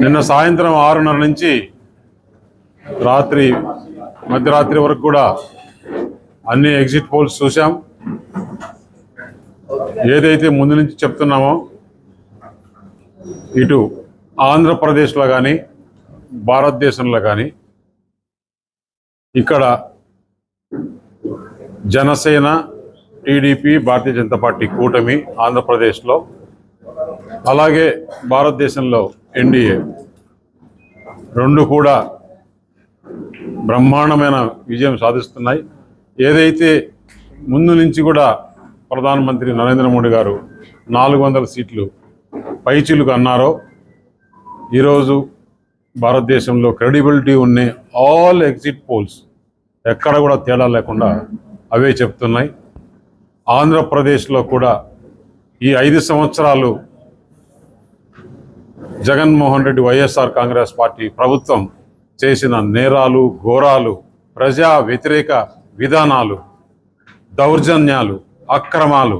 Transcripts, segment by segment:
నిన్న సాయంత్రం 6:30 నుంచి మధ్యరాత్రి వరకు కూడా అన్ని ఎగ్జిట్ పోల్స్ చూసాం. ఏదైతే ముందు నుంచి చెప్తున్నామో ఇటు ఆంధ్రప్రదేశ్లో కానీ భారతదేశంలో కానీ ఇక్కడ జనసేన, టీడీపీ, భారతీయ జనతా పార్టీ కూటమి ఆంధ్రప్రదేశ్లో, అలాగే భారతదేశంలో ఎన్డీఏ రెండు కూడా బ్రహ్మాండమైన విజయం సాధిస్తున్నాయి. ఏదైతే ముందు నుంచి కూడా ప్రధానమంత్రి నరేంద్ర మోడీ గారు 400 సీట్లు పైచిలుకు అన్నారో, ఈరోజు భారతదేశంలో క్రెడిబిలిటీ ఉన్న ఆల్ ఎగ్జిట్ పోల్స్ ఎక్కడ కూడా తేడా లేకుండా అవే చెప్తున్నాయి. ఆంధ్రప్రదేశ్లో కూడా ఈ 5 సంవత్సరాలు జగన్మోహన్ రెడ్డి వైఎస్ఆర్ కాంగ్రెస్ పార్టీ ప్రభుత్వం చేసిన నేరాలు, ఘోరాలు, ప్రజా వ్యతిరేక విధానాలు, దౌర్జన్యాలు, అక్రమాలు,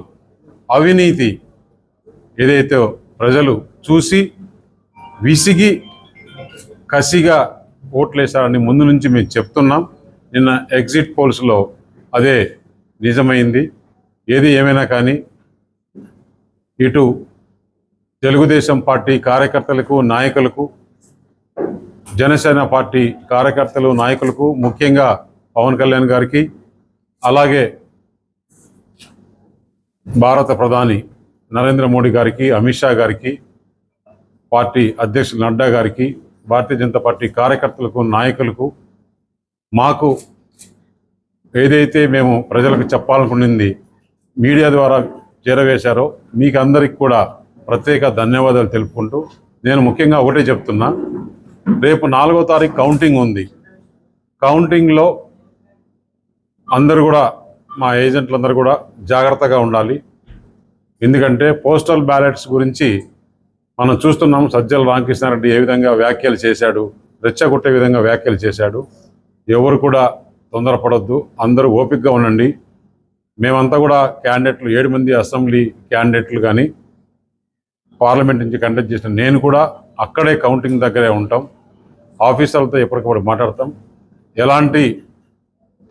అవినీతి ఏదైతే ప్రజలు చూసి విసిగి కసిగా ఓట్లేశారని ముందు నుంచి మేము చెప్తున్నాం. నిన్న ఎగ్జిట్ పోల్స్లో అదే నిజమైంది. ఏది ఏమైనా కానీ ఇటు తెలుగుదేశం పార్టీ కార్యకర్తలకు, నాయకులకు, జనసేన పార్టీ కార్యకర్తలు, నాయకులకు, ముఖ్యంగా పవన్ కళ్యాణ్ గారికి, అలాగే భారత ప్రధాని నరేంద్ర మోడీ గారికి, అమిత్ షా గారికి, పార్టీ అధ్యక్షులు నడ్డా గారికి, భారతీయ జనతా పార్టీ కార్యకర్తలకు, నాయకులకు, మాకు ఏదైతే మేము ప్రజలకు చెప్పాలనుకున్నది మీడియా ద్వారా చేరవేశారో మీకు అందరికి కూడా ప్రత్యేక ధన్యవాదాలు తెలుపుకుంటూ, నేను ముఖ్యంగా ఒకటే చెప్తున్నా, రేపు 4వ తారీఖు కౌంటింగ్ ఉంది. కౌంటింగ్లో అందరూ కూడా, మా ఏజెంట్లందరూ కూడా జాగ్రత్తగా ఉండాలి. ఎందుకంటే పోస్టల్ బ్యాలెట్స్ గురించి మనం చూస్తున్నాం. సజ్జల రామకృష్ణారెడ్డి ఏ విధంగా వ్యాఖ్యలు చేశాడు, రెచ్చగొట్టే విధంగా వ్యాఖ్యలు చేశాడు. ఎవరు కూడా తొందరపడొద్దు, అందరూ ఓపికగా ఉండండి. మేమంతా కూడా క్యాండిడేట్లు 7 మంది అసెంబ్లీ క్యాండిడేట్లు కానీ పార్లమెంట్ నుంచి కండక్ట్ చేసిన నేను కూడా అక్కడే కౌంటింగ్ దగ్గరే ఉంటాం. ఆఫీసర్లతో ఎప్పటికప్పుడు మాట్లాడతాం. ఎలాంటి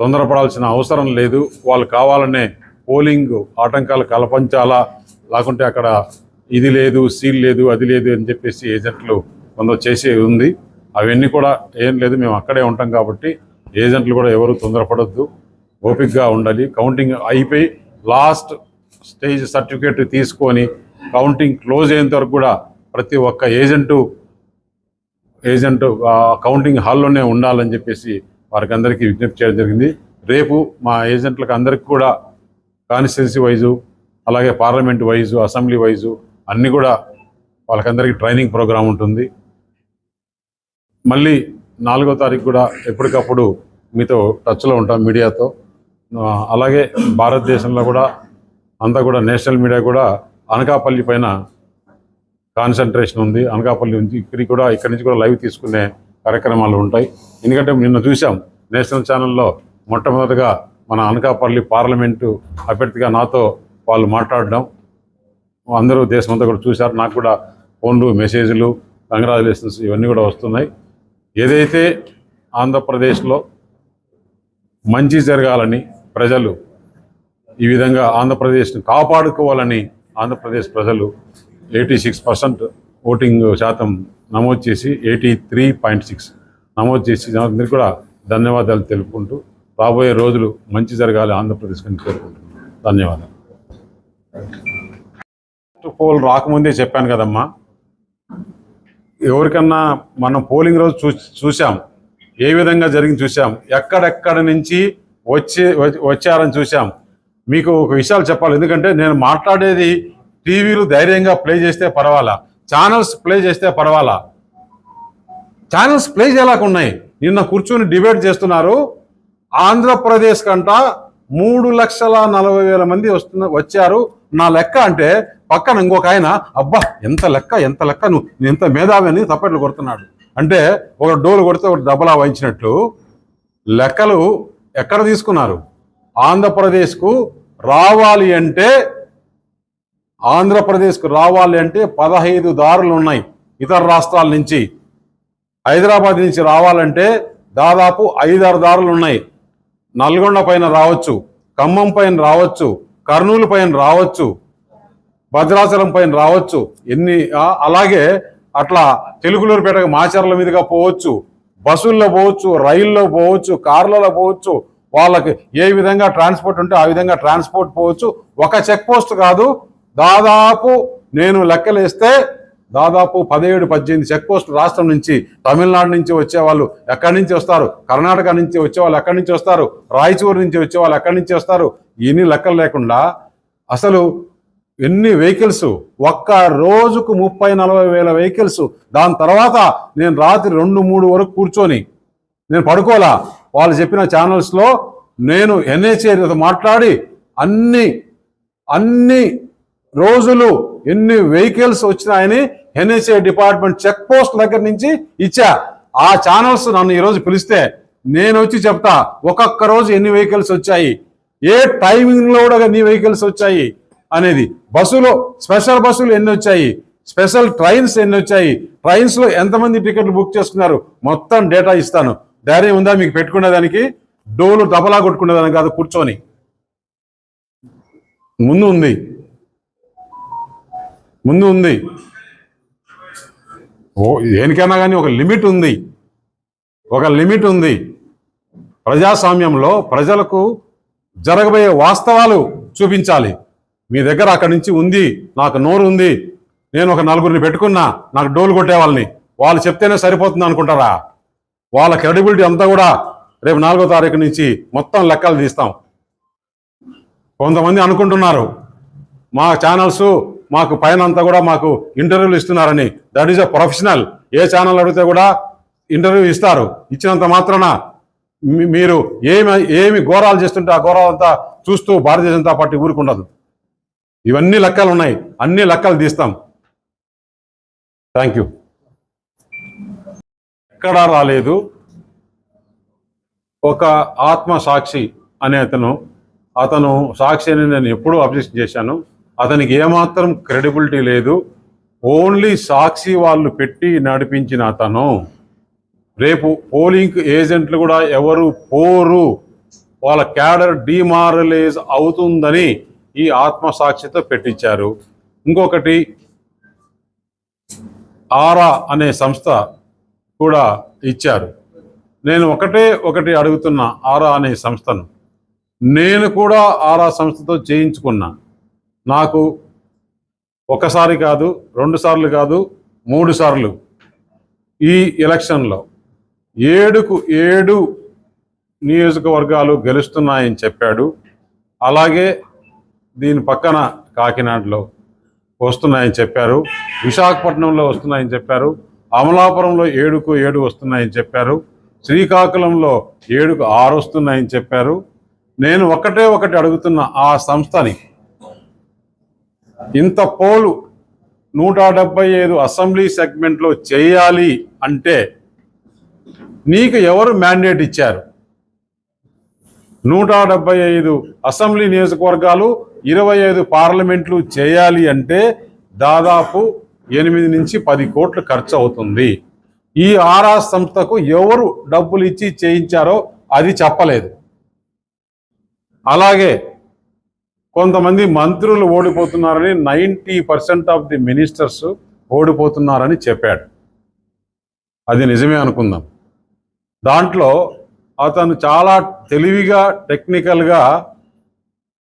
తొందరపడాల్సిన అవసరం లేదు. వాళ్ళు కావాలనే పోలింగ్ ఆటంకాలు కల్పించాలా, లేకుంటే అక్కడ ఇది లేదు, సీల్ లేదు, అది లేదు అని చెప్పేసి ఏజెంట్లు కొందరు చేసేది ఉంది. అవన్నీ కూడా ఏం లేదు, మేము అక్కడే ఉంటాం కాబట్టి ఏజెంట్లు కూడా ఎవరు తొందరపడొద్దు, ఓపికగా ఉండాలి. కౌంటింగ్ అయిపోయి లాస్ట్ స్టేజ్ సర్టిఫికేట్ తీసుకొని కౌంటింగ్ క్లోజ్ అయ్యేంత వరకు కూడా ప్రతి ఒక్క ఏజెంటు కౌంటింగ్ హాల్లోనే ఉండాలని చెప్పేసి వారికి అందరికీ విజ్ఞప్తి చేయడం జరిగింది. రేపు మా ఏజెంట్లకు అందరికీ కూడా కాన్స్టిట్యున్సీ వైజు, అలాగే పార్లమెంట్ వైజు, అసెంబ్లీ వైజు అన్నీ కూడా వాళ్ళకందరికీ ట్రైనింగ్ ప్రోగ్రాం ఉంటుంది. మళ్ళీ 4వ తారీఖు కూడా ఎప్పటికప్పుడు మీతో టచ్లో ఉంటాం మీడియాతో. అలాగే భారతదేశంలో కూడా అంతా కూడా నేషనల్ మీడియా కూడా అనకాపల్లి పైన కాన్సన్ట్రేషన్ ఉంది. అనకాపల్లి నుంచి ఇక్కడి నుంచి కూడా లైవ్ తీసుకునే కార్యక్రమాలు ఉంటాయి. ఎందుకంటే నిన్న చూసాం నేషనల్ ఛానల్లో మొట్టమొదటిగా మన అనకాపల్లి పార్లమెంటు అభ్యర్థిగా నాతో వాళ్ళు మాట్లాడడం అందరూ దేశమంతా కూడా చూశారు. నాకు కూడా ఫోన్లు, మెసేజ్లు, కంగ్రాచులేషన్స్ ఇవన్నీ కూడా వస్తున్నాయి. ఏదైతే ఆంధ్రప్రదేశ్లో మంచి జరగాలని ప్రజలు ఈ విధంగా ఆంధ్రప్రదేశ్ని కాపాడుకోవాలని ఆంధ్రప్రదేశ్ ప్రజలు 86% ఓటింగ్ శాతం నమోదు చేసి 83.6 నమోదు చేసి అందరికీ కూడా ధన్యవాదాలు తెలుపుకుంటూ రాబోయే రోజులు మంచి జరగాలి ఆంధ్రప్రదేశ్కి అని కోరుకుంటున్నాను. ధన్యవాదాలు. పోల్ రాకముందే చెప్పాను కదమ్మా, ఎవరికన్నా మనం పోలింగ్ రోజు చూసాం, ఏ విధంగా జరిగింది చూసాం, ఎక్కడెక్కడ నుంచి వచ్చారని చూసాం. మీకు ఒక విషయాలు చెప్పాలి. ఎందుకంటే నేను మాట్లాడేది టీవీలు ధైర్యంగా ప్లే చేస్తే పర్వాలా, ఛానల్స్ ప్లే చేస్తే పర్వాలా. ఛానల్స్ ప్లే చేయలేకున్నాయి. నిన్న కూర్చొని డిబేట్ చేస్తున్నారు. ఆంధ్రప్రదేశ్ కంట 3,40,000 మంది వచ్చారు నా లెక్క అంటే, పక్కన ఇంకొక ఆయన అబ్బా ఎంత లెక్క నువ్వు ఎంత మేధావి అని తప్పట్లు కొడుతున్నాడు. అంటే ఒక డోలు కొడితే ఒక దెబ్బలా వాయించినట్లు లెక్కలు ఎక్కడ తీసుకున్నారు. ఆంధ్రప్రదేశ్కు రావాలి అంటే 15 దారులు ఉన్నాయి. ఇతర రాష్ట్రాల నుంచి. హైదరాబాద్ నుంచి రావాలంటే దాదాపు 5-6 దారులు ఉన్నాయి. నల్గొండ పైన రావచ్చు, ఖమ్మం పైన రావచ్చు, కర్నూలు పైన రావచ్చు, భద్రాచలం పైన రావచ్చు. అలాగే అట్లా తెలుగులూరుపేటకు మాచర్ల మీదుగా పోవచ్చు, బస్సుల్లో పోవచ్చు, రైల్లో పోవచ్చు, కార్లలో పోవచ్చు. వాళ్ళకి ఏ విధంగా ట్రాన్స్పోర్ట్ ఉంటే ఆ విధంగా ట్రాన్స్పోర్ట్ పోవచ్చు. ఒక చెక్ పోస్ట్ కాదు, దాదాపు నేను లెక్కలేస్తే దాదాపు 17-18 చెక్ పోస్ట్ రాష్ట్రం నుంచి, తమిళనాడు నుంచి వచ్చేవాళ్ళు ఎక్కడి నుంచి వస్తారు, కర్ణాటక నుంచి వచ్చేవాళ్ళు ఎక్కడి నుంచి వస్తారు, రాయచూరు నుంచి వచ్చేవాళ్ళు ఎక్కడి నుంచి వస్తారు. ఇన్ని లెక్కలు లేకుండా అసలు ఎన్ని వెహికల్స్, ఒక్క రోజుకు 30-40 వేల వెహికల్స్. దాని తర్వాత నేను రాత్రి 2-3 వరకు కూర్చొని నేను పడుకోలా. వాళ్ళు చెప్పిన ఛానల్స్లో నేను ఎన్హెచ్ఏతో మాట్లాడి అన్ని రోజులు ఎన్ని వెహికల్స్ వచ్చినాయని ఎన్హెచ్ఏ డిపార్ట్మెంట్ చెక్ పోస్ట్ దగ్గర నుంచి ఇచ్చా. ఆ ఛానల్స్ నన్ను ఈరోజు పిలిస్తే నేను వచ్చి చెప్తా ఒక్కొక్క రోజు ఎన్ని వెహికల్స్ వచ్చాయి, ఏ టైమింగ్లో కూడా ఎన్ని వెహికల్స్ వచ్చాయి అనేది. బస్సులో స్పెషల్ బస్సులు ఎన్ని వచ్చాయి, స్పెషల్ ట్రైన్స్ ఎన్ని వచ్చాయి, ట్రైన్స్లో ఎంతమంది టికెట్లు బుక్ చేసుకున్నారు, మొత్తం డేటా ఇస్తాను. ధైర్యం ఉందా మీకు పెట్టుకునేదానికి? డోలు దబలా కొట్టుకునేదానికి కాదు, కూర్చొని. ముందు ఉంది దేనికైనా కానీ ఒక లిమిట్ ఉంది. ప్రజాస్వామ్యంలో ప్రజలకు జరగబోయే వాస్తవాలు చూపించాలి. మీ దగ్గర అక్కడి నుంచి ఉంది, నాకు నోరు ఉంది, నేను ఒక 4గురిని పెట్టుకున్నా, నాకు డోలు కొట్టే వాళ్ళని, వాళ్ళు చెప్తేనే సరిపోతుంది అనుకుంటారా? వాళ్ళ క్రెడిబిలిటీ అంతా కూడా రేపు 4వ తారీఖు నుంచి మొత్తం లెక్కలు తీస్తాం. కొంతమంది అనుకుంటున్నారు మా ఛానల్స్ మాకు పైన అంతా కూడా మాకు ఇంటర్వ్యూలు ఇస్తున్నారని. That is a professional. A channel అడిగితే కూడా ఇంటర్వ్యూ ఇస్తారు. ఇచ్చినంత మాత్రాన మీరు ఏమి ఘోరాలు చేస్తుంటే ఆ ఘోరాలంతా చూస్తూ భారతీయ జనతా పార్టీ ఊరుకుండదు. ఇవన్నీ లెక్కలు ఉన్నాయి, అన్ని లెక్కలు తీస్తాం. Thank you. ఎక్కడా రాలేదు. ఒక ఆత్మసాక్షి అనే అతను సాక్షి అని నేను ఎప్పుడూ అబ్జెక్షన్ చేశాను. అతనికి ఏమాత్రం క్రెడిబిలిటీ లేదు. ఓన్లీ సాక్షి వాళ్ళు పెట్టి నడిపించిన అతను. రేపు పోలింగ్ ఏజెంట్లు కూడా ఎవరు పోరు, వాళ్ళ క్యాడర్ డిమారలైజ్ అవుతుందని ఈ ఆత్మసాక్షితో పెట్టించారు. ఇంకొకటి ఆరా అనే సంస్థ కూడా ఇచ్చారు. నేను ఒకటి అడుగుతున్నా ఆరా అనే సంస్థను. నేను కూడా ఆరా సంస్థతో చేయించుకున్నా. నాకు ఒకసారి కాదు, 2 సార్లు కాదు, 3 సార్లు ఈ ఎలక్షన్లో 7 నియోజకవర్గాలు గెలుస్తున్నాయని చెప్పాడు. అలాగే దీని పక్కన కాకినాడలో వస్తున్నాయని చెప్పారు, విశాఖపట్నంలో వస్తున్నాయని చెప్పారు, అమలాపురంలో 7కు 7 వస్తున్నాయని చెప్పారు, శ్రీకాకుళంలో 7కు 6 వస్తున్నాయని చెప్పారు. నేను ఒకటి అడుగుతున్న ఆ సంస్థని, ఇంత పోలు 175 అసెంబ్లీ సెగ్మెంట్లో చేయాలి అంటే నీకు ఎవరు మ్యాండేట్ ఇచ్చారు? 175 అసెంబ్లీ నియోజకవర్గాలు, 25 పార్లమెంట్లు చేయాలి అంటే దాదాపు 8 నుంచి 10 కోట్లు ఖర్చు అవుతుంది. ఈ ఆరా సంస్థకు ఎవరు డబ్బులు ఇచ్చి చేయించారో అది చెప్పలేదు. అలాగే కొంతమంది మంత్రులు ఓడిపోతున్నారని, 90% ఆఫ్ ది మినిస్టర్స్ ఓడిపోతున్నారని చెప్పాడు. అది నిజమే అనుకుందాం. దాంట్లో అతను చాలా తెలివిగా, టెక్నికల్గా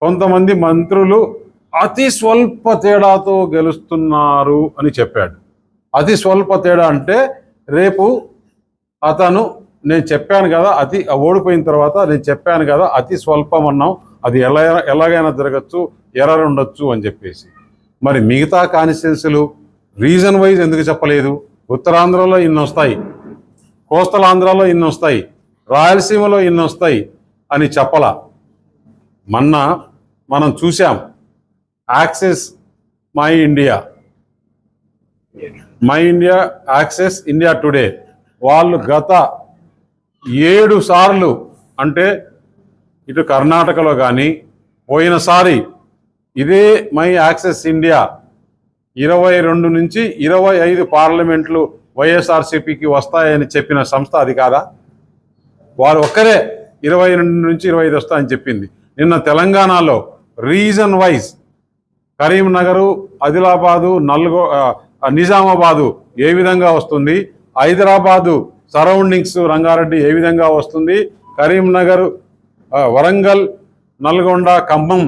కొంతమంది మంత్రులు అతి స్వల్ప తేడాతో గెలుస్తున్నారు అని చెప్పాడు. అతి స్వల్ప తేడా అంటే రేపు అతను నేను చెప్పాను కదా, ఓడిపోయిన తర్వాత నేను చెప్పాను కదా అతి స్వల్పం అన్నాం, అది ఎలాగైనా జరగచ్చు, ఎర్రర్ ఉండొచ్చు అని చెప్పేసి. మరి మిగతా కాన్స్టిట్యున్సీలు రీజన్ వైజ్ ఎందుకు చెప్పలేదు? ఉత్తరాంధ్రలో ఇన్ని వస్తాయి, కోస్టల్ ఆంధ్రాలో ఇన్ని వస్తాయి, రాయలసీమలో ఇన్ని వస్తాయి అని చెప్పలా. మనం చూసాం access my India, access India today వాళ్ళు గత 7 సార్లు, అంటే ఇటు కర్ణాటకలో కానీ, పోయినసారి ఇదే మై యాక్సెస్ ఇండియా 22 నుంచి 25 పార్లమెంట్లు వైఎస్ఆర్సీపీకి వస్తాయని చెప్పిన సంస్థ అది కాదా? వారు ఒక్కరే 22 నుంచి 25 వస్తాయని చెప్పింది. నిన్న తెలంగాణలో రీజన్ వైజ్ కరీంనగరు, ఆదిలాబాదు, నిజామాబాదు ఏ విధంగా వస్తుంది, హైదరాబాదు సరౌండింగ్స్ రంగారెడ్డి ఏ విధంగా వస్తుంది, కరీంనగర్, వరంగల్, నల్గొండ, ఖమ్మం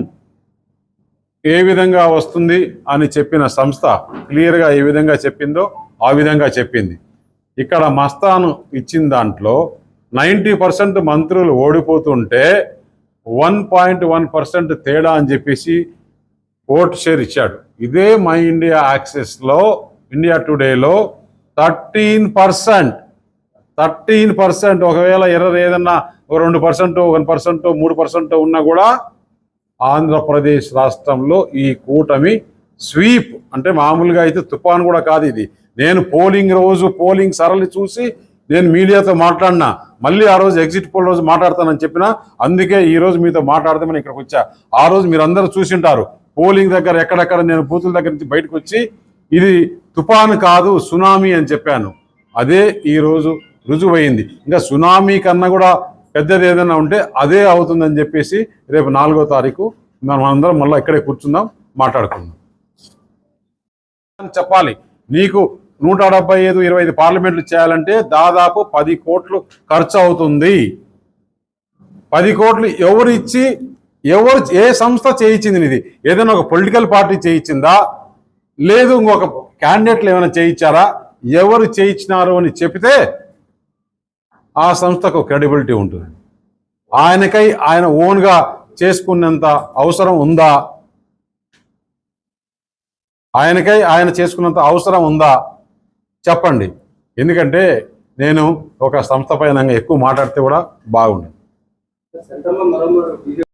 ఏ విధంగా వస్తుంది అని చెప్పిన సంస్థ క్లియర్గా ఏ విధంగా చెప్పిందో ఆ విధంగా చెప్పింది. ఇక్కడ మస్తాను ఇచ్చిన దాంట్లో 90% మంత్రులు ఓడిపోతుంటే 1.1% తేడా అని చెప్పేసి ఓట్ షేర్ ఇచ్చాడు. ఇదే మై ఇండియా యాక్సెస్లో, ఇండియా టుడేలో 13%, ఒకవేళ ఎర్రర్ ఏదన్నా 2%, 1%, 3% ఉన్నా కూడా ఆంధ్రప్రదేశ్ రాష్ట్రంలో ఈ కూటమి స్వీప్, అంటే మామూలుగా అయితే తుఫాన్ కూడా కాదు ఇది. నేను పోలింగ్ సరళి చూసి నేను మీడియాతో మాట్లాడినా, మళ్ళీ ఆ రోజు ఎగ్జిట్ పోల్ రోజు మాట్లాడతానని చెప్పినా, అందుకే ఈ రోజు మీతో మాట్లాడదామని ఇక్కడికి వచ్చా. ఆ రోజు మీరు అందరూ చూసింటారు, పోలింగ్ దగ్గర ఎక్కడెక్కడ నేను బూతుల దగ్గర నుంచి బయటకు వచ్చి ఇది తుఫాను కాదు సునామీ అని చెప్పాను. అదే ఈరోజు రుజువైంది. ఇంకా సునామీ కన్నా కూడా పెద్దది ఏదైనా ఉంటే అదే అవుతుందని చెప్పేసి రేపు 4వ తారీఖు మనం అందరం మళ్ళీ ఇక్కడే కూర్చుందాం, మాట్లాడుకుందాం. చెప్పాలి, నీకు 175, 25 పార్లమెంట్లు చేయాలంటే దాదాపు 10 కోట్లు ఖర్చు అవుతుంది. 10 కోట్లు ఏ సంస్థ చేయించింది? ఇది ఏదైనా ఒక పొలిటికల్ పార్టీ చేయించిందా, లేదు ఇంకొక క్యాండిడేట్లు ఏమైనా చేయించారా? ఎవరు చేయించినారు అని చెప్తే ఆ సంస్థకు క్రెడిబిలిటీ ఉంటుంది. ఆయనకై ఆయన ఓన్గా చేసుకున్నంత అవసరం ఉందా? ఆయనకై ఆయన చేసుకున్నంత అవసరం ఉందా చెప్పండి. ఎందుకంటే నేను ఒక సంస్థ పైన ఎక్కువ మాట్లాడితే కూడా బాగుండదు.